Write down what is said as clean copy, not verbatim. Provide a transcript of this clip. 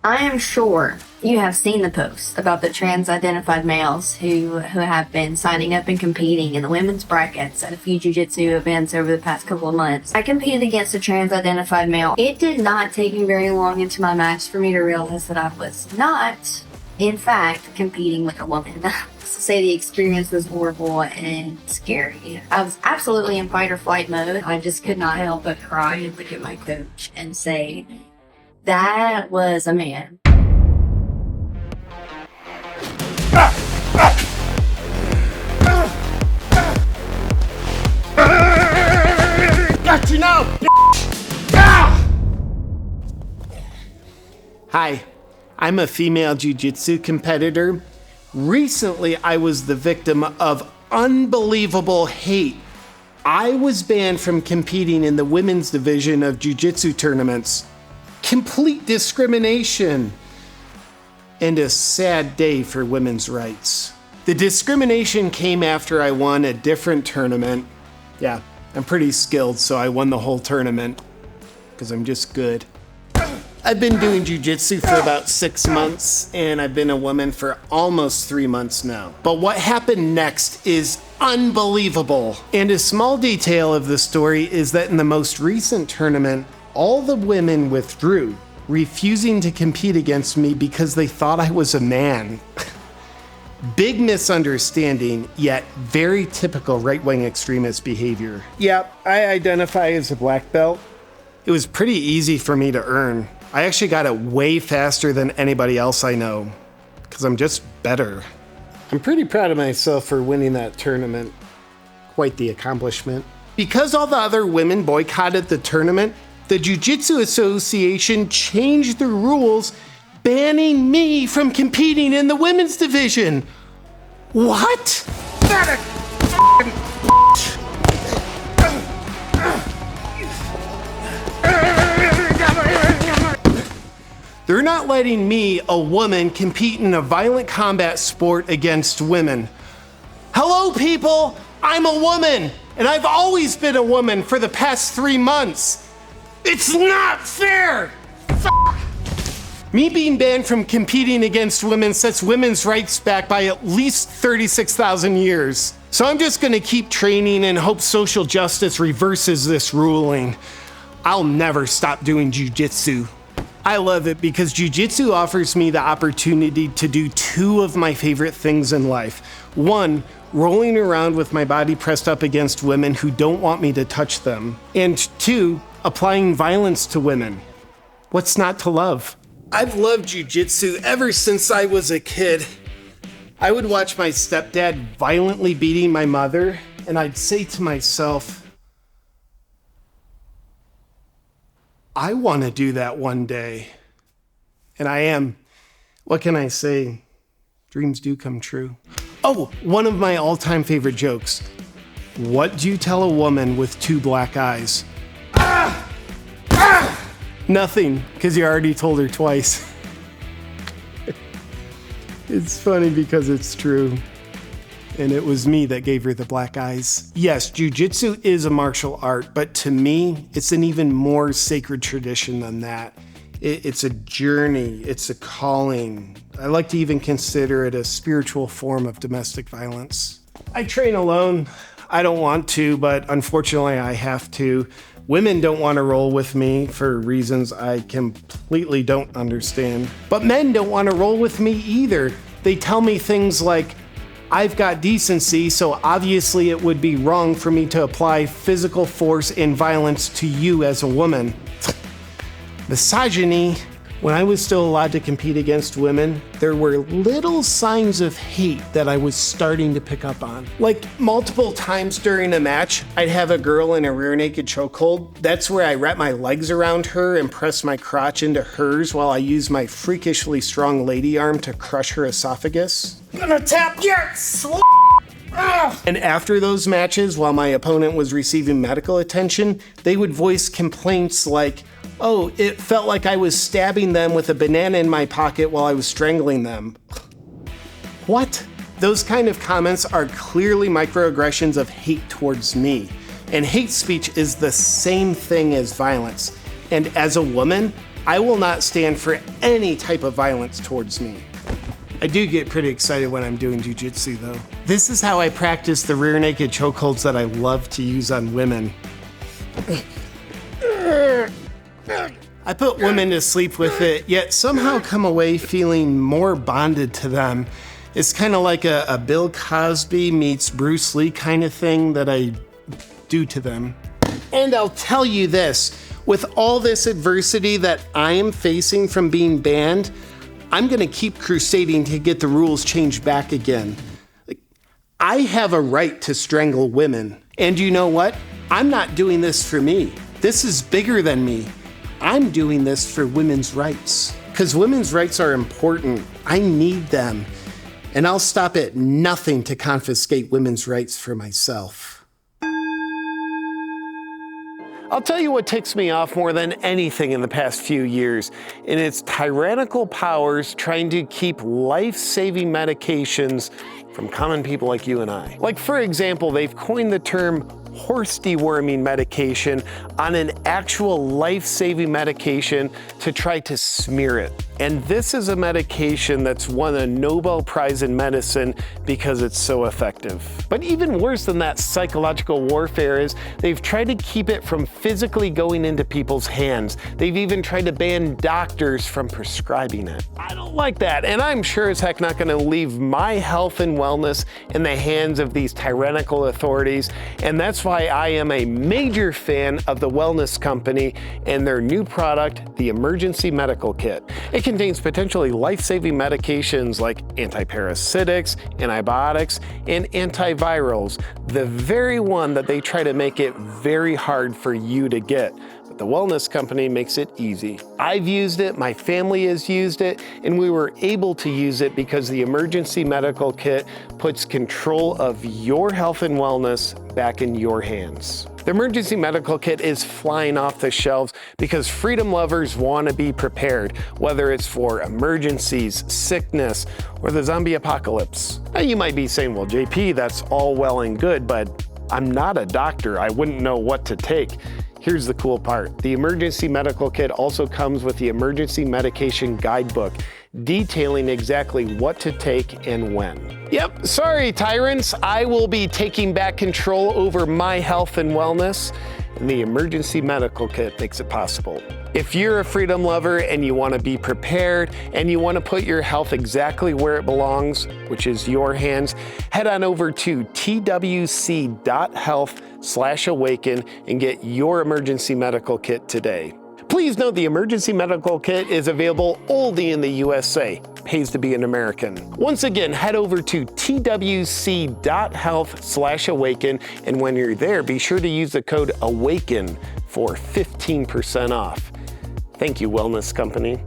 I am sure you have seen the posts about the trans-identified males who have been signing up and competing in the women's brackets at a few jiu-jitsu events over the past couple of months. I competed against a trans-identified male. It did not take me very long into my match for me to realize that I was not, in fact, competing with a woman. To say the experience was horrible and scary. I was absolutely in fight or flight mode. I just could not help but cry and look at my coach and say, that was a man. Got you now! Hi, I'm a female jiu-jitsu competitor. Recently, I was the victim of unbelievable hate. I was banned from competing in the women's division of jiu-jitsu tournaments. Complete discrimination. And a sad day for women's rights. The discrimination came after I won a different tournament. Yeah, I'm pretty skilled, so I won the whole tournament. Because I'm just good. I've been doing jiu-jitsu for about 6 months, and I've been a woman for almost 3 months now. But what happened next is unbelievable. And a small detail of the story is that in the most recent tournament, all the women withdrew, refusing to compete against me because they thought I was a man. Big misunderstanding, yet very typical right-wing extremist behavior. Yep, I identify as a black belt. It was pretty easy for me to earn. I actually got it way faster than anybody else I know, because I'm just better. I'm pretty proud of myself for winning that tournament. Quite the accomplishment. Because all the other women boycotted the tournament, the Jiu-Jitsu Association changed the rules, banning me from competing in the women's division. What? They're not letting me, a woman, compete in a violent combat sport against women. Hello, people! I'm a woman, and I've always been a woman for the past 3 months. It's not fair! Me being banned from competing against women sets women's rights back by at least 36,000 years. So I'm just gonna keep training and hope social justice reverses this ruling. I'll never stop doing jiu-jitsu. I love it because jiu-jitsu offers me the opportunity to do 2 of my favorite things in life. 1, rolling around with my body pressed up against women who don't want me to touch them. And 2, applying violence to women. What's not to love? I've loved jiu-jitsu ever since I was a kid. I would watch my stepdad violently beating my mother, and I'd say to myself, I want to do that one day. And I am. What can I say? Dreams do come true. Oh, one of my all-time favorite jokes. What do you tell a woman with 2 black eyes? Nothing, because you already told her twice. It's funny because it's true. And it was me that gave her the black eyes. Yes, jiu-jitsu is a martial art, but to me, it's an even more sacred tradition than that. It's a journey, it's a calling. I like to even consider it a spiritual form of domestic violence. I train alone. I don't want to, but unfortunately I have to. Women don't want to roll with me for reasons I completely don't understand. But men don't want to roll with me either. They tell me things like, I've got decency, so obviously it would be wrong for me to apply physical force and violence to you as a woman. Misogyny. When I was still allowed to compete against women, there were little signs of hate that I was starting to pick up on. Like multiple times during a match, I'd have a girl in a rear naked chokehold. That's where I wrap my legs around her and press my crotch into hers while I use my freakishly strong lady arm to crush her esophagus. Gonna tap your And after those matches, while my opponent was receiving medical attention, they would voice complaints like, oh, it felt like I was stabbing them with a banana in my pocket while I was strangling them. What? Those kind of comments are clearly microaggressions of hate towards me. And hate speech is the same thing as violence. And as a woman, I will not stand for any type of violence towards me. I do get pretty excited when I'm doing jiu-jitsu though. This is how I practice the rear naked chokeholds that I love to use on women. I put women to sleep with it, yet somehow come away feeling more bonded to them. It's kind of like a Bill Cosby meets Bruce Lee kind of thing that I do to them. And I'll tell you this, with all this adversity that I am facing from being banned, I'm gonna keep crusading to get the rules changed back again. I have a right to strangle women. And you know what? I'm not doing this for me. This is bigger than me. I'm doing this for women's rights. Because women's rights are important. I need them. And I'll stop at nothing to confiscate women's rights for myself. I'll tell you what ticks me off more than anything in the past few years, and it's tyrannical powers trying to keep life-saving medications from common people like you and I. Like, for example, they've coined the term horse deworming medication on an actual life-saving medication to try to smear it. And this is a medication that's won a Nobel Prize in medicine because it's so effective. But even worse than that psychological warfare is they've tried to keep it from physically going into people's hands. They've even tried to ban doctors from prescribing it. I don't like that, and I'm sure as heck not gonna leave my health and wellness in the hands of these tyrannical authorities, and that's why I am a major fan of the Wellness Company and their new product, the Emergency Medical Kit. It contains potentially life-saving medications like antiparasitics, antibiotics, and antivirals, the very one that they try to make it very hard for you to get. But the Wellness Company makes it easy. I've used it, my family has used it, and we were able to use it because the Emergency Medical Kit puts control of your health and wellness back in your hands. The Emergency Medical Kit is flying off the shelves because freedom lovers want to be prepared, whether it's for emergencies, sickness, or the zombie apocalypse. Now you might be saying, well, JP, that's all well and good, but I'm not a doctor. I wouldn't know what to take. Here's the cool part. The Emergency Medical Kit also comes with the Emergency Medication Guidebook, detailing exactly what to take and when. Yep, sorry tyrants, I will be taking back control over my health and wellness, and the Emergency Medical Kit makes it possible. If you're a freedom lover and you want to be prepared and you want to put your health exactly where it belongs, which is your hands, head on over to twc.health/awaken and get your Emergency Medical Kit today. Please note the Emergency Medical Kit is available only in the USA. Pays to be an American. Once again, head over to twc.health/awaken, and when you're there, be sure to use the code AWAKEN for 15% off. Thank you, Wellness Company.